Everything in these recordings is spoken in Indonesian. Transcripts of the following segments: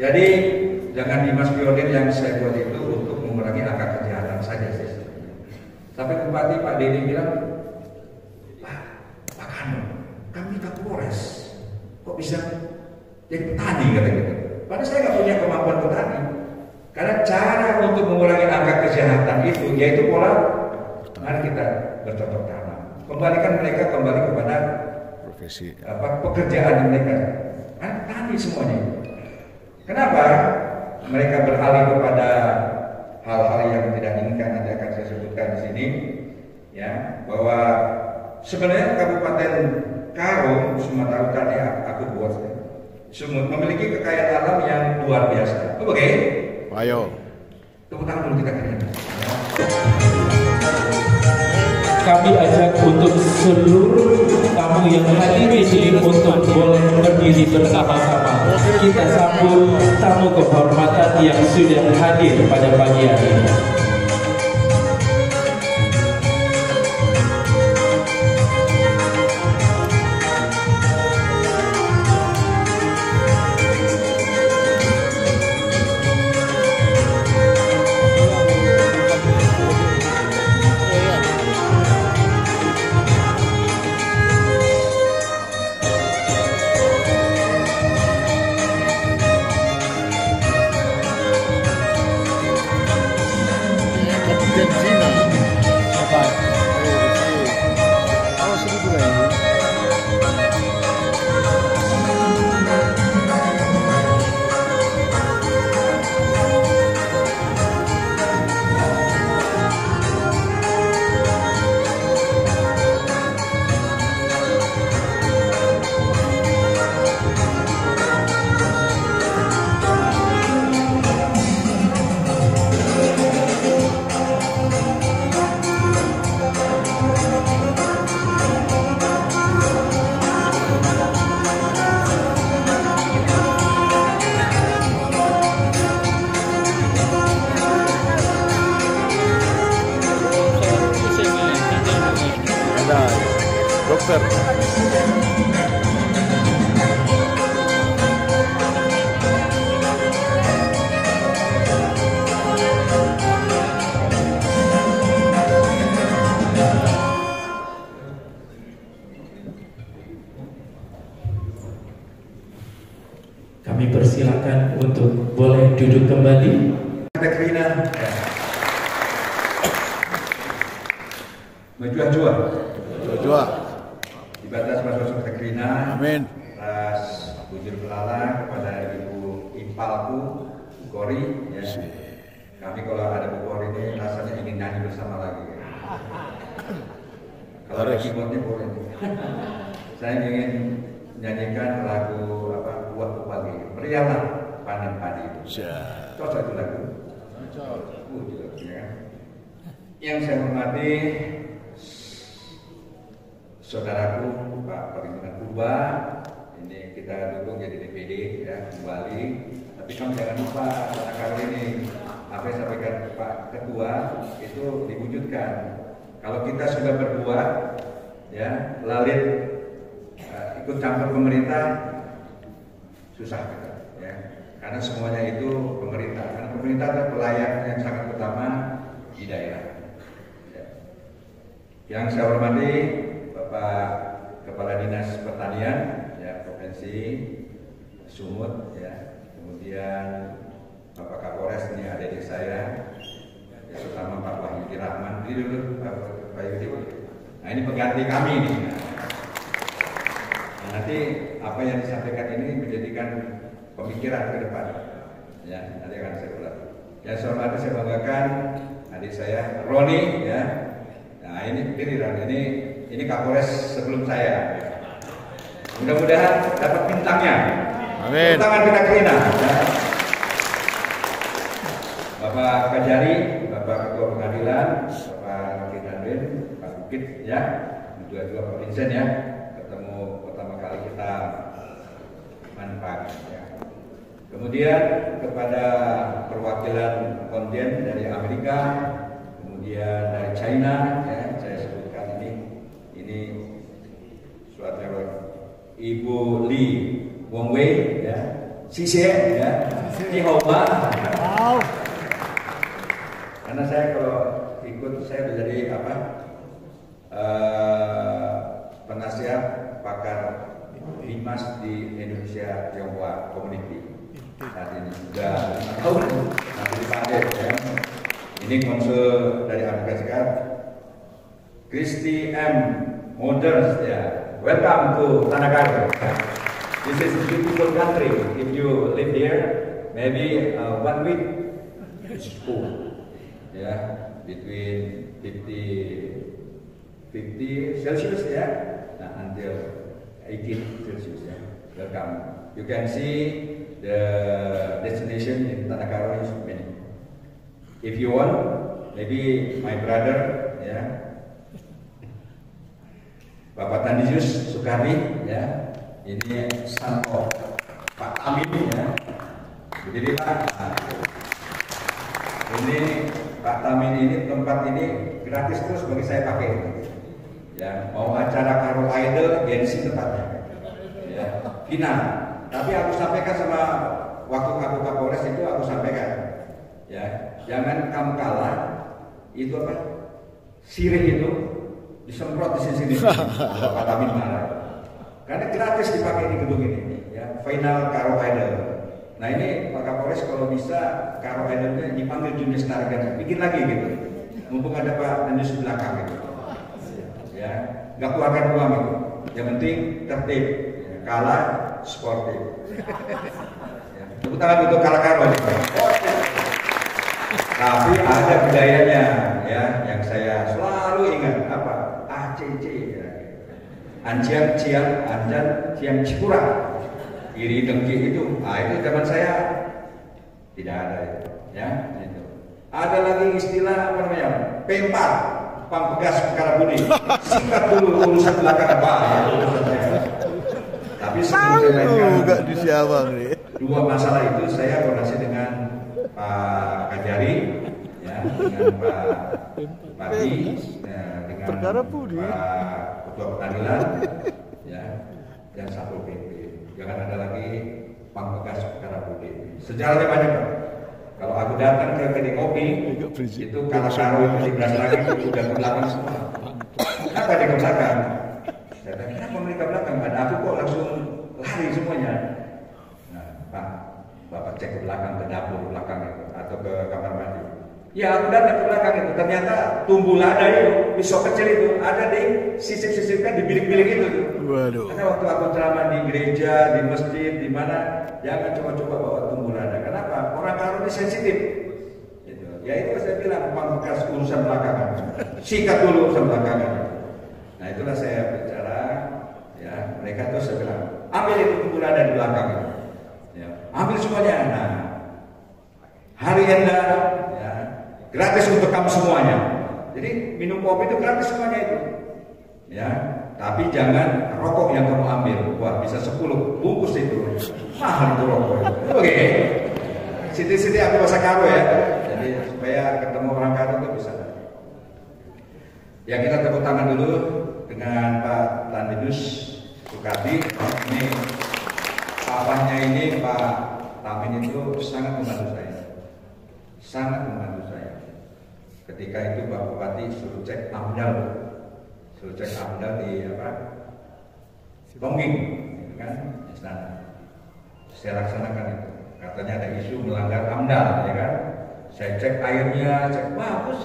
Jadi jangan Dimas Pionir yang saya buat itu untuk mengurangi angka kejahatan saja sih. Tapi Bupati Pak Denny bilang, Pak Kano, kami Kapolres, kok bisa jadi petani kata gitu. Padahal saya nggak punya kemampuan petani. Karena cara untuk mengurangi angka kejahatan itu yaitu pola mari kita bercocok tanam. Kembalikan mereka kembali kepada profesi pekerjaan mereka. Kan tani semuanya. Kenapa mereka beralih kepada hal-hal yang tidak inginkan? Nanti akan saya sebutkan di sini, ya, bahwa sebenarnya Kabupaten Karo Sumatera Utara ya, aku buat Sumut memiliki kekayaan alam yang luar biasa. Oke? Ayo. Tepuk tangan dulu kita keren. Kami ajak untuk seluruh tamu yang hadir di sini untuk boleh berdiri bersama-sama. Kita sambut tamu kehormatan yang sudah hadir pada pagi hari ini. Dokter. Kami persilakan untuk boleh duduk kembali. Menjual-jual. Jual. Di batas masuk Tekrina. Amin. Atas bujur belalang kepada Ibu Impalku, Bu Kori. Ya. Kami kalau ada Bu Kori ini rasanya ingin nyanyi bersama lagi. Ya. Kalau ada keyboardnya boleh. Saya ingin nyanyikan lagu buah pagi. Meriahlah panen padi. Cocok itu lagu. Cocok. Ya. Yang saya hormati saudaraku Pak Perinduan Purba, ini kita dukung jadi DPD ya kembali. Tapi kamu jangan lupa kali ini apa yang sampaikan Pak Ketua itu diwujudkan. Kalau kita sudah berbuat ya lalit ikut campur pemerintah susah kita ya. Karena semuanya itu pemerintah. Karena pemerintah adalah pelayan yang sangat utama di daerah. Ya. Yang saya hormati Bapak Kepala Dinas Pertanian ya Provinsi Sumut ya, kemudian Bapak Kapolres ini adik saya, ya, terutama Pak Wahyudi Rahman, ini dulu Pak Wahyudi. Nah ini pengganti kami nih. Nah, nanti apa yang disampaikan ini menjadikan pemikiran ke depan. Ya nanti akan saya ulang. Yang saya hormati saya banggakan adik saya Roni ya. Nah ini pilihan ini Kapolres sebelum saya. Mudah-mudahan dapat bintangnya. Amin. Tangan kita kerina. Ya. Bapak Kajari, Bapak Ketua Pengadilan, Bapak Wakil Danwin, Pak Bukit, ya, juga Pak Vincent ya, ketemu pertama kali kita manfaat. Ya. Kemudian kepada perwakilan konten dari Amerika, kemudian dari China, ya, saya sebutkan ini suatu Ibu Li Wongwei, ya, Sise ya, ini Hoba. Karena saya kalau ikut saya menjadi apa penasihat pakar Bimas di Indonesia Tionghoa Community. Saat ini sudah 5 tahun nanti dipakai ya. Ini konsul dari Amerika Serikat, Christy M. Moderns ya. Welcome to Tanah. This is a beautiful country. If you live here, maybe 1 week it's cool. Ya, between 50 Celsius ya, nah, until 18 Celsius ya. Welcome. You can see the destination in Tanah Karo is many. If you want, maybe my brother ya, Bapak Tandius Soekardi ya. Ini son of Pak Amin ya. Jadi Pak, ini Pak Tamin ini tempat ini gratis terus bagi saya pakai. Ya, mau acara Karo Idol, Gensi tempatnya. Ya, final. Tapi aku sampaikan sama waktu aku Kapolres itu aku sampaikan. Ya, jangan kamu kalah. Itu apa? Sirih itu disemprot di sini. Pak Tamin marah. Karena gratis dipakai di gedung ini, ya, final Karo Idol. Nah ini Pak Kapolres kalau bisa Karo Idolnya dipanggil Junius Targan, bikin lagi gitu. Mumpung ada Pak Junius belakang gitu. Ya, nggak keluarkan uang itu. Yang penting tertib, ya, kalah sportif. Ya, tepuk tangan untuk kalah Karo. Tapi ada budayanya, ya, yang saya selalu ingat apa? ACC. Ya. Anjian Ciang Anjan Ciang Cipura iri dengki itu, itu zaman saya tidak ada itu, ya itu. Ada lagi istilah apa namanya P4 Pampegas Perkara Budi, singkat dulu urusan belakang apa ya, tapi sebelum saya mainkan dua masalah itu saya koordinasi dengan Pak Kajari ya, dengan Pak Bupati dengan Perkara Budi, Pak Ketua Pengadilan, ya, dan Satpol PP. Jangan ada lagi Pampegas Perkara Budi. Sejarahnya banyak. Kalau aku datang ke kedai kopi, itu kalau Karo itu di belakang itu udah ke belakang semua. Kenapa dia ke belakang? Saya tanya, kenapa mereka belakang? Ada aku kok langsung lari semuanya. Nah, Pak, Bapak cek ke belakang, ke dapur belakang itu, atau ke kamar mandi. Ya aku datang ke belakang itu, ternyata tumbuh lada itu, pisau kecil itu, ada di sisip-sisipkan di bilik-bilik itu. Waduh. Karena waktu aku ceramah di gereja, di masjid, di mana, jangan coba-coba bawa tumbuh lada. Kenapa? Orang Karo ini sensitif. Gitu. Ya itu saya bilang, Pampegas urusan belakangan. Sikat dulu urusan belakangan. Nah itulah saya bicara, ya mereka tuh saya bilang, ambil itu tumbuh lada di belakang. Ya, ambil semuanya. Nah, hari Enda, gratis untuk kamu semuanya. Jadi minum kopi itu gratis semuanya itu. Ya, tapi jangan rokok yang kamu ambil. Wah, bisa 10 bungkus itu. Mahal itu rokok. Oke. Siti-siti aku bahasa Karo ya. Jadi supaya ketemu orang Karo itu bisa. Ya kita tepuk tangan dulu dengan Pak Tandius Soekardi. Ini papahnya ini Pak Tamin itu sangat membantu saya. Sangat membantu saya. Ketika itu Pak Bupati suruh cek AMDAL di apa? Tongging, gitu kan? Istana. Saya laksanakan itu. Katanya ada isu melanggar AMDAL, ya kan? Saya cek airnya, cek bagus.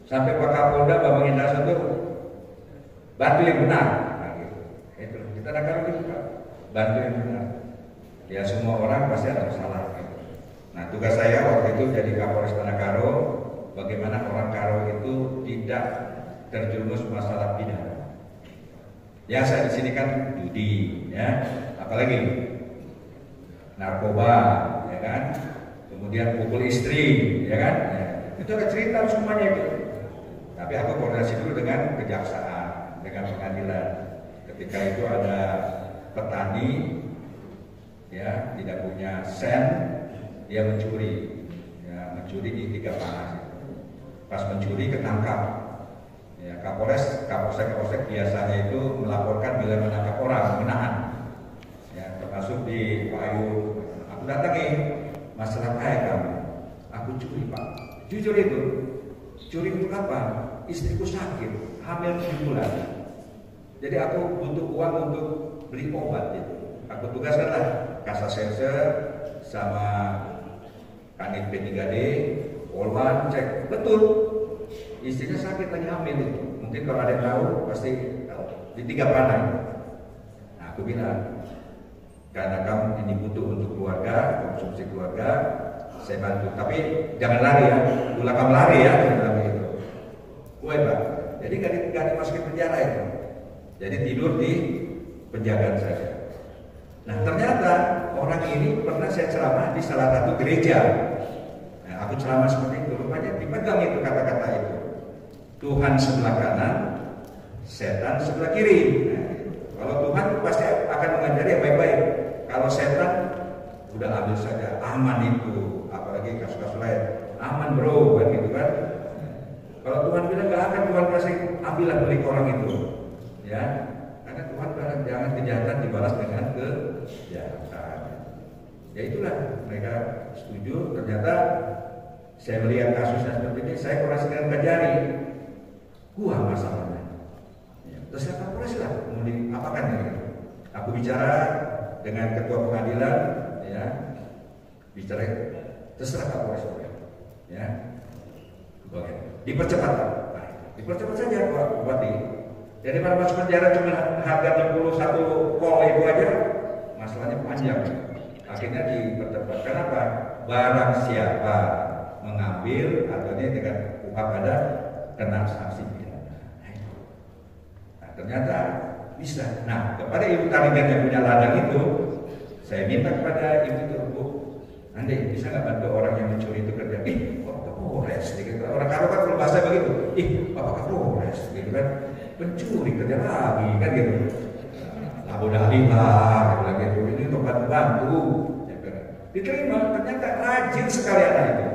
Sampai Pak Kapolda Bambang Indraso itu bantu yang benar. Nah, gitu. Itu kita akan gitu Pak. Bantu yang benar. Ya semua orang pasti ada salah. Gitu. Nah tugas saya waktu itu jadi Kapolres Tanah Karo, bagaimana orang Karo itu tidak terjerumus masalah pidana. Ya saya di sini kan judi, ya, apalagi narkoba, ya kan, kemudian pukul istri, ya kan, ya. Itu ada cerita semuanya itu. Tapi aku koordinasi dulu dengan kejaksaan, dengan pengadilan. Ketika itu ada petani, ya, tidak punya sen, dia mencuri, ya, mencuri di 3 panas. Pas mencuri ketangkap, ya, Kapolsek biasanya itu melaporkan bila menangkap orang, menahan, ya, termasuk di Payung, datangi masalah kaya kamu. Aku curi Pak. Jujur itu. Curi untuk apa? Istriku sakit, hamil 7 bulan. Jadi aku butuh uang untuk beli obat gitu. Aku tugaskanlah Kasasensor sama Kanit P3D, Polwan cek betul. Istrinya sakit lagi hamil itu. Mungkin kalau ada yang tahu pasti tahu. Di 3 panah. Nah, aku bilang karena kamu ini butuh untuk keluarga, konsumsi keluarga, saya bantu. Tapi jangan lari ya, dulu kamu lari ya, bilang begitu. Gue Pak, jadi gak dimasukin penjara itu. Jadi tidur di penjagaan saja. Nah ternyata orang ini pernah saya ceramah di salah satu gereja. Nah, aku ceramah seperti itu, rupanya dipegang itu kata-kata itu. Tuhan sebelah kanan, setan sebelah kiri. Nah, kalau Tuhan pasti akan mengajari yang baik-baik. Kalau setan udah ambil saja, aman itu, apalagi kasus-kasus lain, aman bro, kan gitu kan. Kalau Tuhan bilang nggak akan Tuhan kasih, ambillah milik orang itu, ya, karena Tuhan bilang jangan kejahatan dibalas dengan kejahatan. Ya itulah mereka setuju. Ternyata saya melihat kasusnya seperti ini, saya koreksikan ke jari, gua masalahnya. Ya, terus saya Kapolres lah, mau diapakan ya? Aku bicara dengan ketua pengadilan, ya, bicara terserah Kapolres, ya, dipercepat, dipercepat saja Pak Bupati. Daripada masuk penjara cuma harga 61 kol itu aja, masalahnya panjang. Akhirnya dipercepat. Kenapa? Barang siapa mengambil atau ini dengan UHAP ada kena sanksi pidana. Nah, ternyata bisa. Nah, kepada ibu taliban yang punya ladang itu, saya minta kepada ibu itu, Bu, nanti bisa nggak bantu orang yang mencuri itu kerja? Kapolres, gitu. Orang kalau kan kalau bahasa begitu, Bapak Kapolres, gitu kan, pencuri kerja lagi, kan gitu. Lah udah lima, gitu. Ini untuk bantu, gitu. Diterima, ternyata rajin sekali anak itu.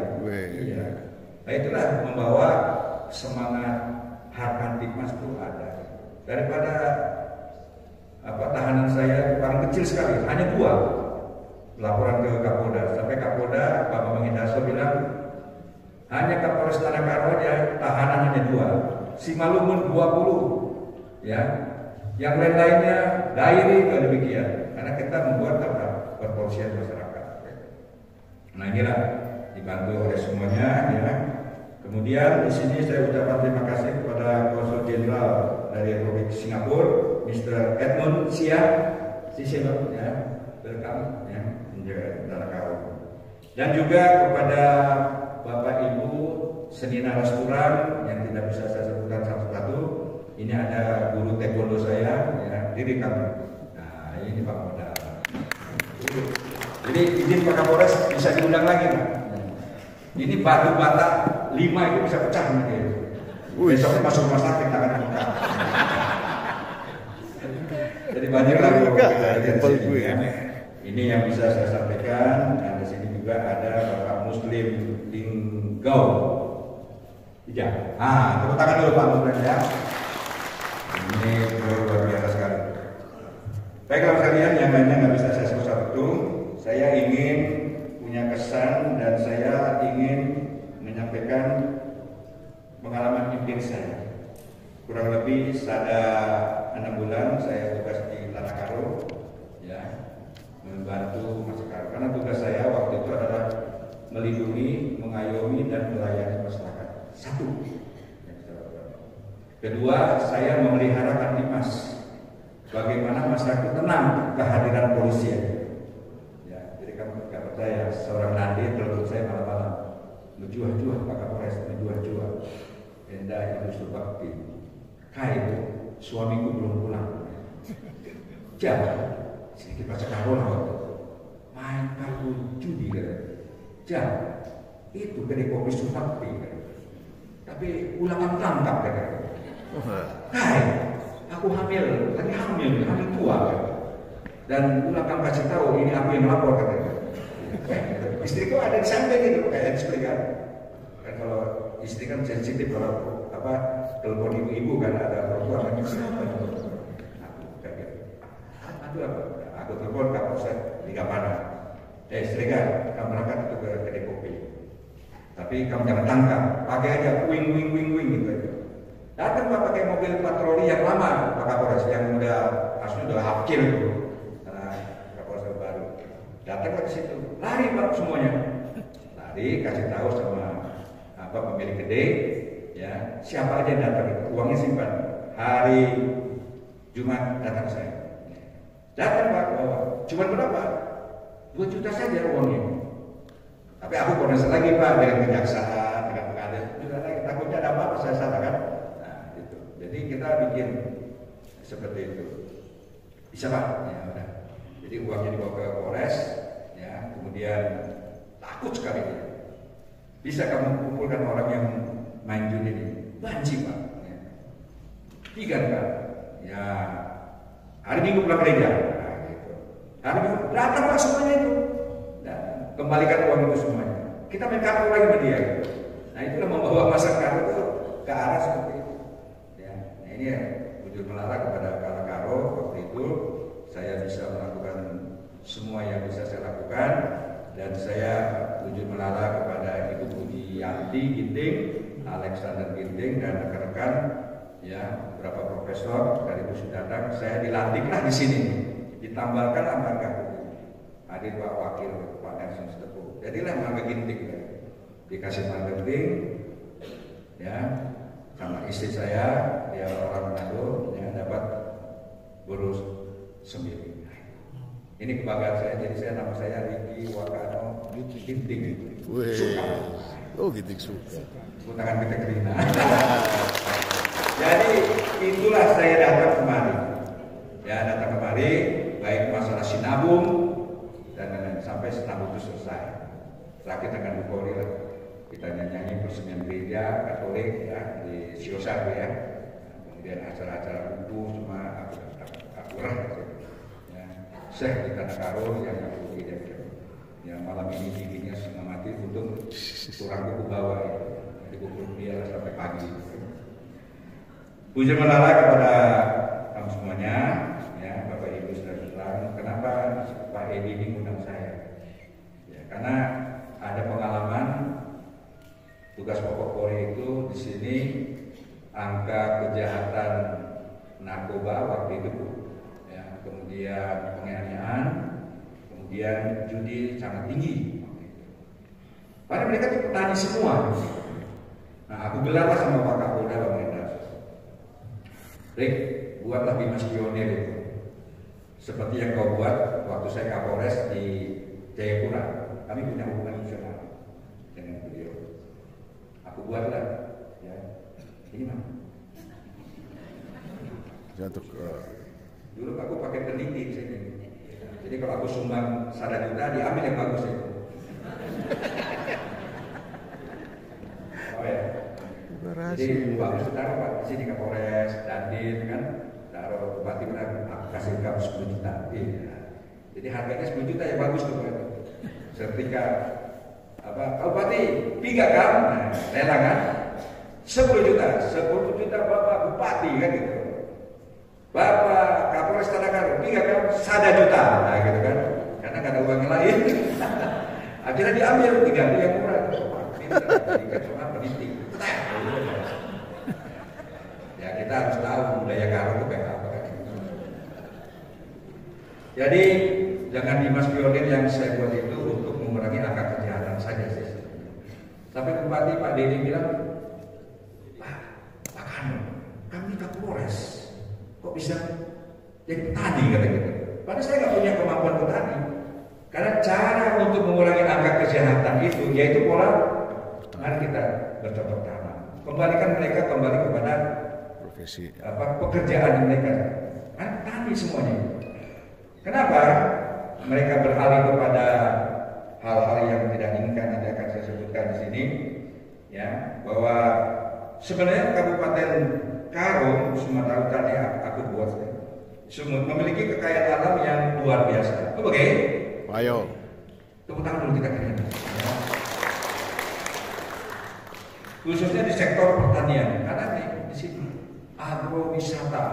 Iya. Nah itulah membawa semangat Harkantipmas itu ada. Daripada tahanan saya paling kecil sekali, hanya 2 laporan ke Kapolda. Sampai Kapolda Pak Bambang Indarso bilang hanya Kapolres Tanah Karo aja tahanan hanya 2, Simalungun 20, ya, yang lain-lainnya dairi juga demikian. Karena kita membuat perpolisian masyarakat. Nah inilah dibantu oleh semuanya, ya. Kemudian di sini saya ucapkan terima kasih kepada Konsul Jenderal dari Republik Singapura, Mr. Edmund Sia, ya, welcome, ya, menjaga Tanah Karo. Dan juga kepada Bapak Ibu seni narasumber yang tidak bisa saya sebutkan satu-satu. Ini ada guru taekwondo saya, ya, diri kami. Nah ini Pak Moda. Jadi izin Pak Kapolres bisa diundang lagi, Pak. Ini batu bata 5 itu bisa pecah nanti. Besoknya masuk rumah sakit tangan buka. Jadi banyak lagi. Ini yang bisa saya sampaikan. Dan di sini juga ada Bapak Muslim Linggau. Ya. Tepuk tangan dulu Pak Muslim, ya. Ini luar biasa sekali. Baiklah sekalian, yang lainnya nggak bisa saya sebut satu. Saya ingin punya kesan dan saya ingin menyampaikan pengalaman empir saya. Kurang lebih ada 6 bulan saya tugas di Tanah Karo, ya, membantu masyarakat. Karena tugas saya waktu itu adalah melindungi, mengayomi dan melayani masyarakat. 1. Kedua, saya memelihara Kamtipmas. Bagaimana masyarakat tenang kehadiran polisi. Ya, jadi kamu tidak percaya seorang Nadir telepon saya malam-malam, menjual-jual Pak Kapolres, menjual-jual. Enda itu berbakti. Itu suamiku belum pulang. Jangan sedikit baca karola waktu main kartu judi kan. Jangan itu kedai kopi Sutakti kan. Tapi ulangan tangkap kan. Aku hamil, lagi hamil tua kan. Dan ulangan kasih tahu ini aku yang melapor katanya. Istriku ada di samping gitu kayak istri kan. Kan kalau istri kan sensitif kalau telepon ibu-ibu kan ada perempuan kan siapa aku kayak gitu. Aduh aku telepon Kapolsek di Gapana. Silakan kamu berangkat itu ke kedai kopi. Tapi kamu jangan tangkap, pakai aja wing gitu aja. Datang Pak pakai mobil patroli yang lama, Pak Kapolres yang udah hafkir itu, karena Kapolres baru. Datang ke situ, lari Pak semuanya. Lari kasih tahu sama pemilik kedai, ya siapa aja yang datang itu, uangnya simpan. Hari Jumat datang saya. Datang Pak, bawa. Cuma berapa? 2 juta saja uangnya. Tapi aku koordinasi lagi Pak dengan kejaksaan, dengan pengadilan, juga lagi. Takutnya ada apa-apa saya salah kan? Nah, itu. Jadi kita bikin seperti itu. Bisa Pak? Ya udah. Jadi uangnya dibawa ke Polres, ya. Kemudian takut sekali dia. Bisa kamu kumpulkan orang yang main judi ini? Banci Pak. Ya. 3 Pak. Ya. Hari Minggu pulang gereja. Nah, gitu. Hari Minggu datang Pak semuanya itu. Kembalikan uang itu semuanya. Kita main kartu lagi sama dia. Gitu. Nah itulah membawa masyarakat itu ke arah seperti itu. Ya. Nah ini ya wujud melarang kepada Kalakaro waktu itu saya bisa melakukan semua yang bisa saya lakukan dan saya wujud melarang kepada Ibu Budi Yanti Ginting, Alexander Ginting dan rekan-rekan ya beberapa profesor dari itu sudah datang. Saya dilantiklah di sini, ditambahkan angka hadir Pak Wakil Pak Nelson Setepu. Jadilah Marga Ginting dikasih Marga Ginting ya sama istri saya dia orang Manado ya dapat bonus 9. Ini kebanggaan saya, jadi saya nama saya Riki Wakano Ginting. Suka. Oh Ginting suka. Tepuk tangan kita Kerina. Jadi itulah saya datang kemari. Ya datang kemari baik masalah sinabung dan sampai sinabung itu selesai. Terakhir dengan Bu Kori lah. Kita nyanyi persemian gereja Katolik ya di Siosar ya. Kemudian acara-acara buku semua aku ya. Syekh di Tanah Karo yang aku tidak ya malam ini dinginnya setengah mati untuk kurang buku bawah ya. Jadi buku dia sampai pagi. Puji melalui kepada kamu semuanya ya Bapak Ibu saudara-saudara. Kenapa Pak Edi ini undang saya? Ya, karena ada pengalaman tugas pokok Polri itu di sini angka kejahatan narkoba waktu itu ya, kemudian penganiayaan, kemudian judi sangat tinggi. Padahal mereka itu petani semua. Nah, aku gelarlah sama Pak Kapolda Bang Endar. Rick, buatlah Bimas Pionir itu seperti yang kau buat waktu saya Kapolres di Jayapura. Kami punya hubungan emosional dengan beliau. Aku buatlah, ya. Ini mana? Jatuh. Dulu aku pakai peneliti di sini. Jadi kalau aku sumbang 1 juta, diambil yang bagus itu. Oh ya. Jadi bagus taruh Pak di sini Kapolres, Dandim kan, taruh Bupati bilang aku kasih kamu 10 juta. Iya. Jadi harganya 10 juta yang bagus tuh Pak. Sertifikat apa? Bupati, 3 kan? Nah, rela kan? 10 juta Bapak Bupati kan gitu. Bapak Kapolres Tanah Karo, 3 kan? 1 juta. Nah gitu kan? Karena nggak ada uang yang lain. Akhirnya diambil 3 yang murah. Ini cuma peneliti. Ya kita harus tahu budaya Karo itu kayak apa kan. Jadi jangan Dimas Pionir yang saya buat itu untuk mengurangi angka kejahatan saja sih. Tapi Bupati Pak Denny bilang, Pak Kano, kami Kapolres, kok bisa jadi petani kata gitu. Padahal saya nggak punya kemampuan petani. Karena cara untuk mengurangi angka kejahatan itu yaitu pola, mari kita bercocok tanam. Kembalikan mereka kembali kepada Profesi. Pekerjaan mereka. Kan petani semuanya. Kenapa mereka beralih kepada hal-hal yang tidak diinginkan? Nanti akan saya sebutkan di sini, ya, bahwa sebenarnya Kabupaten Karo Sumatera Utara yang aku buat memiliki kekayaan alam yang luar biasa. Oke? Ayo. Tepuk tangan dulu kita kalian. Ya. Khususnya di sektor pertanian, karena di sini agrowisata,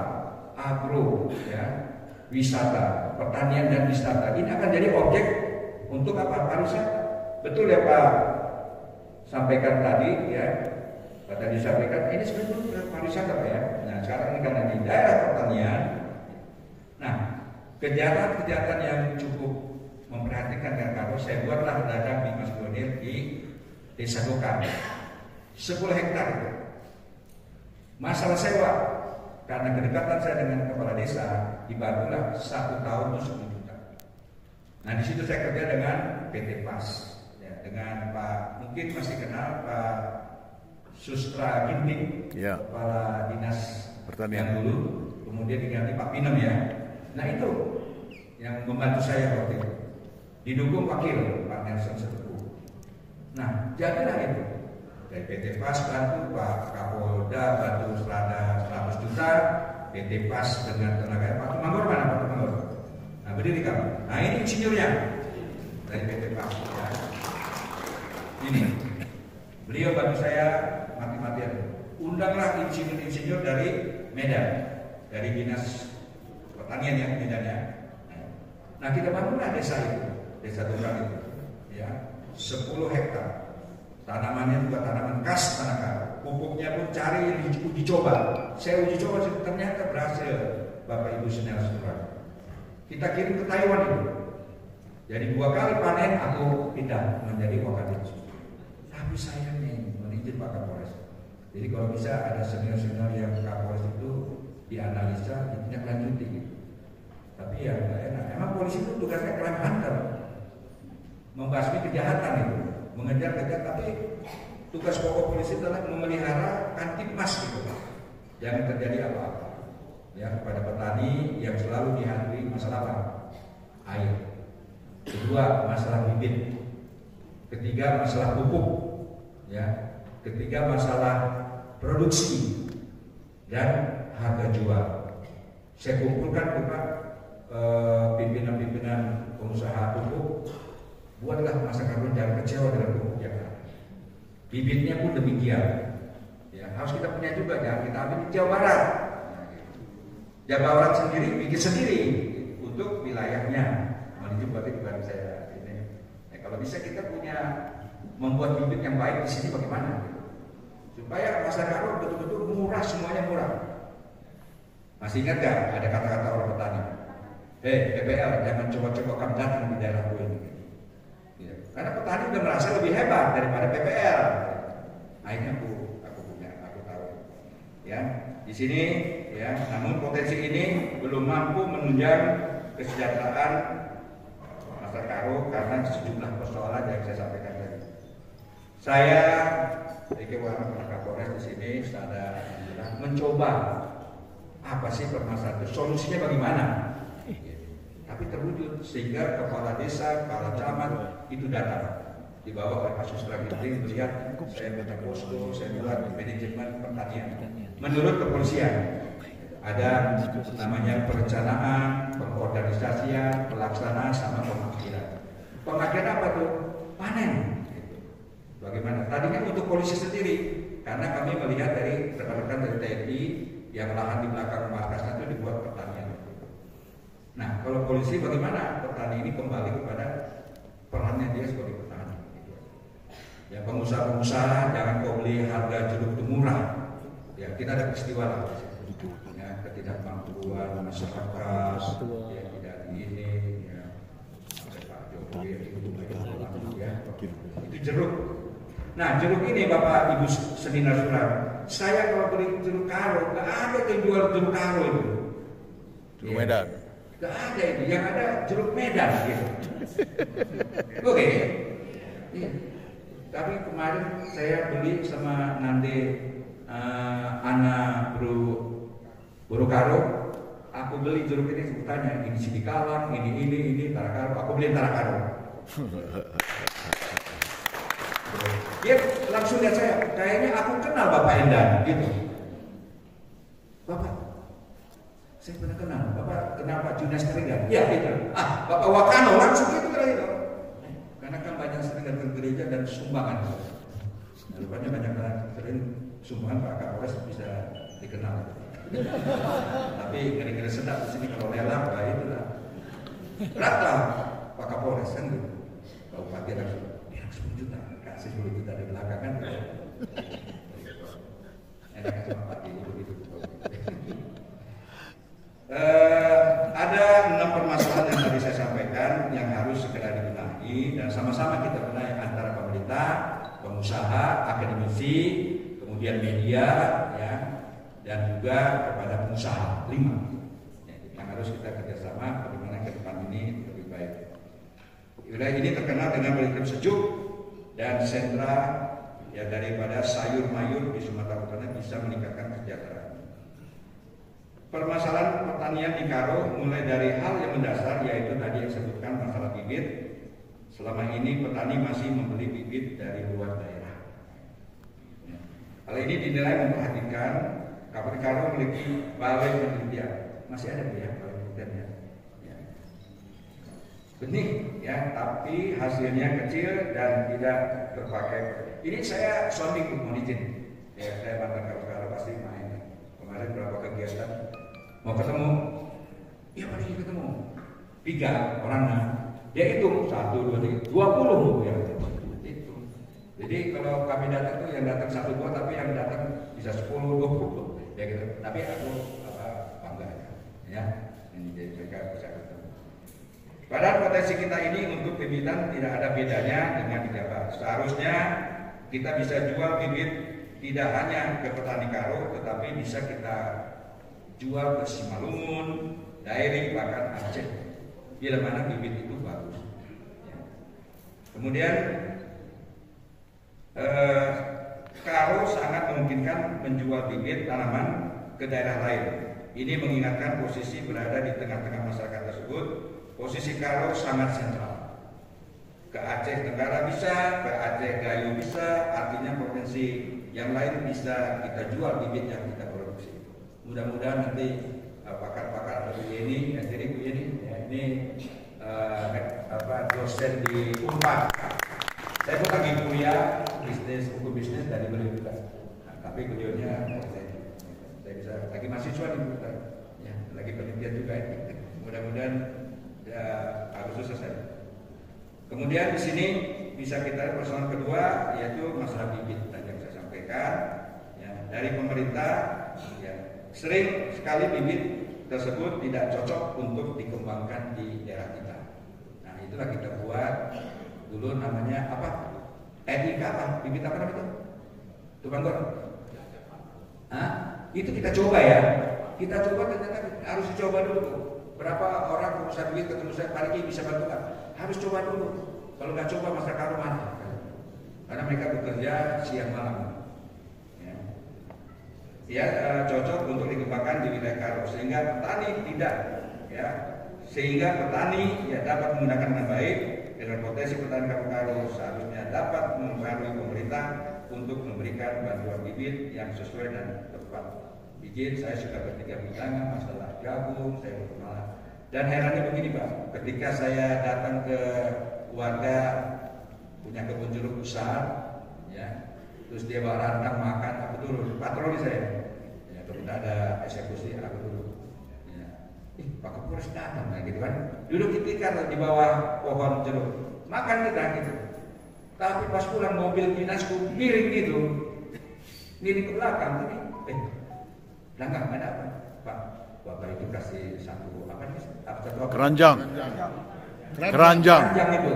ya. Wisata, pertanian dan wisata ini akan jadi objek Untuk apa? Pariwisata. Betul ya Pak sampaikan tadi ya. Tadi disampaikan ini sebenarnya pariwisata Pak ya. Nah sekarang ini karena di daerah pertanian. Nah kejahatan yang cukup memperhatikan dan kalau saya buatlah ladang Bimas Pionir di Desa Gokan 10 hektar. Masalah sewa karena kedekatan saya dengan kepala desa dibantulah 1 tahun itu 10 juta. Nah di situ saya kerja dengan PT PAS ya, dengan Pak mungkin masih kenal Pak Sustra Ginting ya. Kepala Dinas Pertanian dulu, kemudian diganti Pak Pinem ya. Nah itu yang membantu saya waktu itu. Didukung wakil Pak Nelson Setepu. Nah, jadilah itu. Dari PT PAS bantu Pak Kapolda bantu 100 juta, PT PAS dengan tenaga Pak Tumanggur mana Pak Tumanggur? Nah, berdiri kamu. Nah, ini insinyurnya dari PT PAS. Ya. Ini beliau bantu saya mati-matian. Undanglah insinyur dari Medan, dari Dinas Pertanian ya Medannya. Nah, kita bangunlah desa itu. Desa Gokan itu, ya 10 hektar. Tanamannya juga tanaman khas Tanah. Pupuknya pun cari uji coba. Saya uji coba ternyata berhasil, Bapak Ibu Senel Surah. Kita kirim ke Taiwan itu. Jadi 2 kali panen aku pindah menjadi Wakadinsu. Tapi saya nih menizin Pak Kapolres. Jadi kalau bisa ada senior-senior yang Kapolres itu dianalisa, ditindaklanjuti gitu. Tapi ya nggak enak. Emang polisi itu tugasnya crime hunter. Membasmi kejahatan itu, mengejar-kejar, tapi tugas pokok polisi adalah memelihara Kamtibmas gitu, jangan terjadi apa-apa ya kepada petani yang selalu dihantui masalah apa? Air. Kedua, masalah bibit. Ketiga, masalah pupuk. Ya. Ketiga, masalah produksi dan harga jual. Saya kumpulkan Bapak pimpinan-pimpinan pengusaha pupuk. Buatlah masyarakat jangan kecewa dengan pupuk yang ada. Bibitnya pun demikian. Ya, harus kita punya juga, jangan kita ambil di Jawa Barat. Jawa Barat sendiri bikin sendiri untuk wilayahnya. Menuju berarti bukan saya ini. Ya, kalau bisa kita punya membuat bibit yang baik di sini bagaimana? Supaya masyarakat betul-betul murah, semuanya murah. Masih ingat gak ada kata-kata orang petani? PPL jangan coba-coba kamu datang di daerahku ini. Ya, karena petani udah merasa lebih hebat daripada PPL. Akhirnya aku tahu. Ya, di sini ya, namun potensi ini belum mampu menunjang kesejahteraan masyarakat Karo karena sejumlah persoalan yang saya sampaikan tadi. Saya Eke Warna Kapolres di sini saya mencoba apa sih permasalahan itu, solusinya bagaimana? Tapi terwujud sehingga kepala desa, kepala camat itu datang dibawa oleh Pak Sustra Ginting melihat saya minta posko, saya buat manajemen pertanian. Menurut kepolisian ada namanya perencanaan, pengorganisasian, pelaksanaan sama pemakaian. Pemakaian apa tuh? Panen. Bagaimana? Tadinya untuk polisi sendiri karena kami melihat dari rekan-rekan dari TNI yang lahan di belakang markasnya itu dibuat pertanian. Nah, kalau polisi bagaimana? Petani ini kembali kepada perannya dia sebagai petani. Ya, pengusaha-pengusaha jangan kau beli harga jeruk itu murah. Ya, kita ada peristiwa lah. Ya, ketidakmampuan masyarakat, ya tidak ini, ya ada Pak Jokowi ya, itu jeruk. Nah, jeruk ini Bapak Ibu Senior Surah, saya kalau beli jeruk Karo, nggak ada yang jual jeruk Karo itu. Jeruk Medan. Gak ada itu, yang ada jeruk Medan gitu. Oke. Iya. Tapi kemarin saya beli sama Nande Ana Buru Karo. Aku beli jeruk ini, tanya ini Sidikalang, ini Tarakaro. Aku beli Tarakaro. Dia langsung lihat saya, kayaknya aku kenal Bapak Endan gitu. Bapak, saya pernah kenal, Bapak kenal Pak Junas Terigan? Ya itu. Bapak Wakano langsung gitu kali itu. Karena kan banyak sering datang ke gereja dan sumbangan. Nah, rupanya banyak sering sumbangan Pak Kapolres bisa dikenal. Tapi kira-kira sedap di sini kalau lelang, lah itulah. Beratlah Pak Kapolres kan gitu. dia langsung 10 juta, kasih 10 juta di belakang kan. Enaknya sama Pak Dini begitu. Ada 6 permasalahan yang tadi saya sampaikan yang harus segera dibenahi dan sama-sama kita benahi antara pemerintah, pengusaha, akademisi, kemudian media, ya, dan juga kepada pengusaha 5 yang harus kita kerjasama bagaimana ke depan ini lebih baik. Wilayah ini terkenal dengan iklim sejuk dan sentra ya daripada sayur mayur di Sumatera Utara bisa meningkatkan kesejahteraan. Permasalahan pertanian di Karo mulai dari hal yang mendasar yaitu tadi yang sebutkan masalah bibit. Selama ini petani masih membeli bibit dari luar daerah. Hal ini dinilai memperhatikan Kabupaten Karo memiliki balai penelitian. Masih ada ya balai penelitian ya. Benih ya, tapi hasilnya kecil dan tidak terpakai. Ini saya sounding mohon izin. Ya, saya mantan Karo pasti main. Kemarin berapa kegiatan mau ketemu, iya Pak Dini ketemu 3 orangnya, dia hitung 1, 2, 3, 20 ya itu. Jadi kalau kami datang tuh yang datang 1, 2 tapi yang datang bisa 10, 20 ya gitu. Tapi aku bangga ya, ini jadi mereka bisa ketemu. Padahal potensi kita ini untuk bibitan tidak ada bedanya dengan di Jawa. Seharusnya kita bisa jual bibit tidak hanya ke petani Karo, tetapi bisa kita jual ke Simalungun, Dairi, bahkan Aceh. Bila mana bibit itu bagus. Ya. Kemudian Karo sangat memungkinkan menjual bibit tanaman ke daerah lain. Ini mengingatkan posisi berada di tengah-tengah masyarakat tersebut. Posisi Karo sangat sentral. Ke Aceh Tenggara bisa, ke Aceh Gayo bisa, artinya provinsi yang lain bisa kita jual bibit yang kita produksi. Mudah-mudahan nanti pakar-pakar Bu Yeni, jadi Bu Yeni, ya, ini dosen di Unpad. Saya pun lagi kuliah buku bisnis dari beliau juga. Nah, tapi beliaunya saya bisa lagi mahasiswa di Unpad, ya, lagi penelitian juga ini. Mudah-mudahan ya, Agustus selesai. Kemudian di sini bisa kita persoalan kedua yaitu masalah bibit tadi yang saya sampaikan ya, dari pemerintah ya, sering sekali bibit tersebut tidak cocok untuk dikembangkan di daerah kita. Nah itulah kita buat dulu namanya apa? NIK apa? Bibit apa namanya itu? Tukang goreng? Itu kita coba ya. Kita coba ternyata harus dicoba dulu. Berapa orang pengusaha bibit ketemu saya, Pak Riki bisa bantu kan? Harus coba dulu. Kalau nggak coba masyarakat mana? Karena mereka bekerja siang malam. Ya, cocok untuk dikembangkan di wilayah Karo sehingga petani tidak, ya, sehingga petani ya dapat menggunakan dengan baik dengan potensi petani Karo seharusnya dapat mempengaruhi pemerintah untuk memberikan bantuan bibit yang sesuai dan tepat. Izin saya sudah bertiga bilang masalah jagung, saya berkenalan. Dan herannya begini Pak, ketika saya datang ke warga punya kebun jeruk besar, ya, terus dia bawa rantang makan, aku turun, patroli saya. Ya, kalau tidak ada eksekusi, aku turun. Ya. Pak Kapolres datang, nah, gitu kan? Duduk di bawah pohon jeruk, makan kita gitu. Tapi pas pulang mobil dinasku miring gitu, miring ke belakang, nggak ada apa, Pak. Bapak itu kasih satu apa nih? Satu keranjang. Keranjang itu.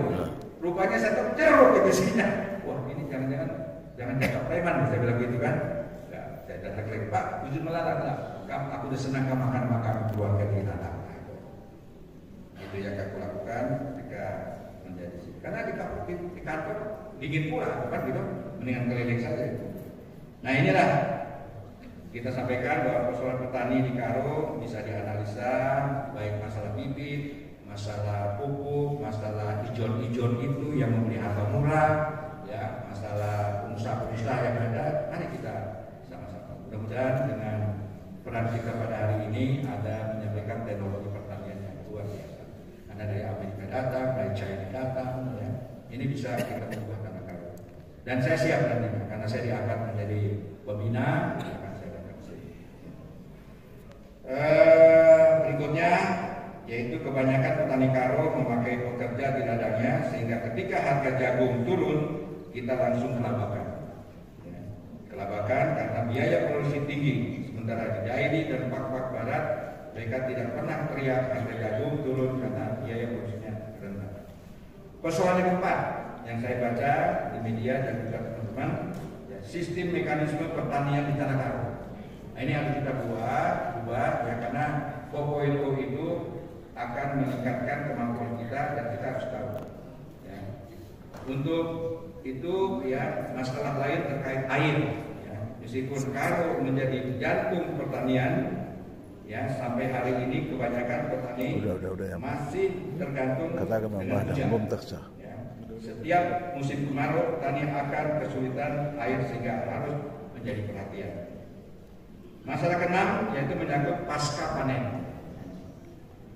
Rupanya satu jeruk itu isinya. Wah ini jangan cakap preman, saya bilang gitu kan. Ya, saya datang lagi Pak, wujud melarang lah. Aku udah senang kamu makan keluarga di anak. Itu yang aku lakukan ketika menjadi karena di kantor dingin pula kan gitu, mendingan keliling saja. Nah inilah kita sampaikan bahwa persoalan petani di Karo bisa dianalisa baik masalah bibit, masalah pupuk, masalah ijon-ijon itu yang memberi harga murah, ya, masalah pengusaha-pengusaha yang ada. Mari kita sama-sama. Mudah-mudahan dengan peran kita pada hari ini ada menyampaikan teknologi pertanian yang luar biasa. Karena dari Amerika datang, dari China datang, ya, ini bisa kita mengubah tanah Karo. Dan saya siap nanti karena saya diangkat menjadi pembina. Berikutnya yaitu kebanyakan petani karo memakai pekerja di ladangnya, sehingga ketika harga jagung turun kita langsung kelabakan. Kelabakan karena biaya produksi tinggi. Sementara di Dairi dan Pak-Pak Barat mereka tidak pernah teriak harga jagung turun karena biaya produksinya rendah. Persoalan yang keempat yang saya baca di media dan juga teman-teman, ya, sistem mekanisme pertanian di tanah karo. Nah, ini harus kita buat ya, karena 4.0 itu akan meningkatkan kemampuan kita dan kita harus tahu. Ya. Untuk itu ya, masalah lain terkait air. Ya. Meskipun karo menjadi jantung pertanian, ya, sampai hari ini kebanyakan petani ya. masih tergantung dengan hujan. Ya. Setiap musim kemarau petani akan kesulitan air sehingga harus menjadi perhatian. Masalah keenam yaitu menyangkut pasca panen.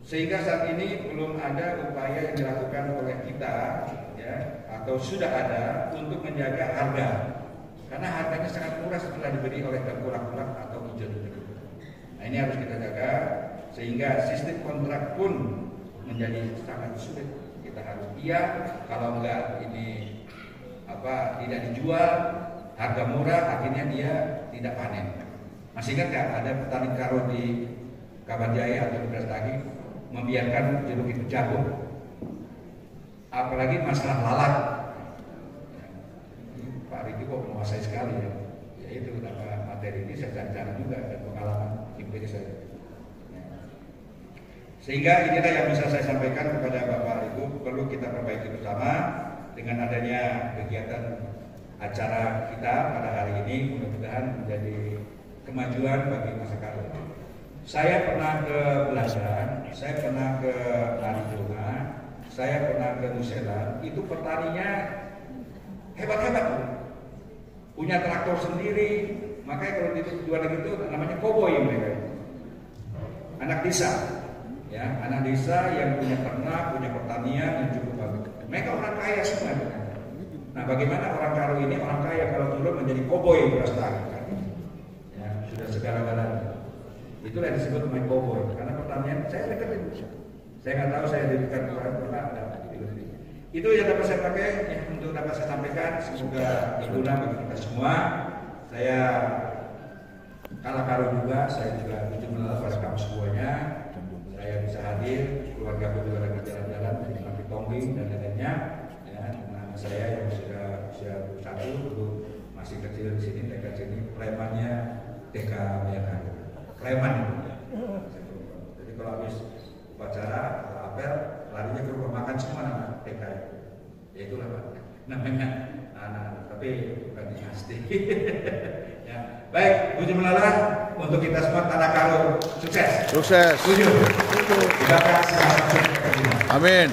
Sehingga saat ini belum ada upaya yang dilakukan oleh kita, ya, atau sudah ada untuk menjaga harga, karena harganya sangat murah setelah diberi oleh tengkulak-kulak atau ijon. Nah, ini harus kita jaga sehingga sistem kontrak pun menjadi sangat sulit. Kita harus kalau enggak ini tidak dijual harga murah, akhirnya dia tidak panen. Masih ingat nggak ada petani karo di Kabanjaya atau di Brastagi membiarkan jeruk itu jagung, apalagi masalah lalat. Pak Riki kok menguasai sekali ya. Ya itu kenapa materi ini saya cari juga dan pengalaman empiris saya. Sehingga inilah yang bisa saya sampaikan kepada Bapak Ibu, perlu kita perbaiki bersama dengan adanya kegiatan acara kita pada hari ini, mudah-mudahan menjadi kemajuan bagi masa karo. Saya pernah ke Belanda, saya pernah ke Arizona, saya pernah ke New Zealand. Itu petaninya hebat-hebat, punya traktor sendiri. Makanya kalau di luar negeri itu namanya koboi mereka, anak desa, ya, anak desa yang punya ternak, punya pertanian yang cukup bagus. Mereka orang kaya semua. Nah, bagaimana orang karo ini orang kaya kalau turun menjadi koboi berastagi? Ya, sudah segala-galanya. Itulah yang disebut main koboi, karena pertanian saya dekat itu. Saya nggak tahu saya dirikan orang pernah ada di sini. Itu yang dapat saya pakai ya, untuk dapat saya sampaikan. Semoga berguna bagi kita semua. Saya kalah karo juga, saya juga tujuh melalui pada kamu semuanya. Saya bisa hadir, keluarga pun juga lagi jalan-jalan, lagi tongking dan lainnya. Ya, dengan saya yang sudah usia 21 dulu masih kecil di sini, TK sini, premannya TK Bayangkara. Preman itu. Jadi kalau habis upacara atau apel, larinya ke rumah makan semua nama TK. Ya itulah Pak. Namanya anak, tapi bukan dinasti. Ya. Baik, puji melala untuk kita semua tanah karo. Sukses. Sukses. Terima kasih. Amin.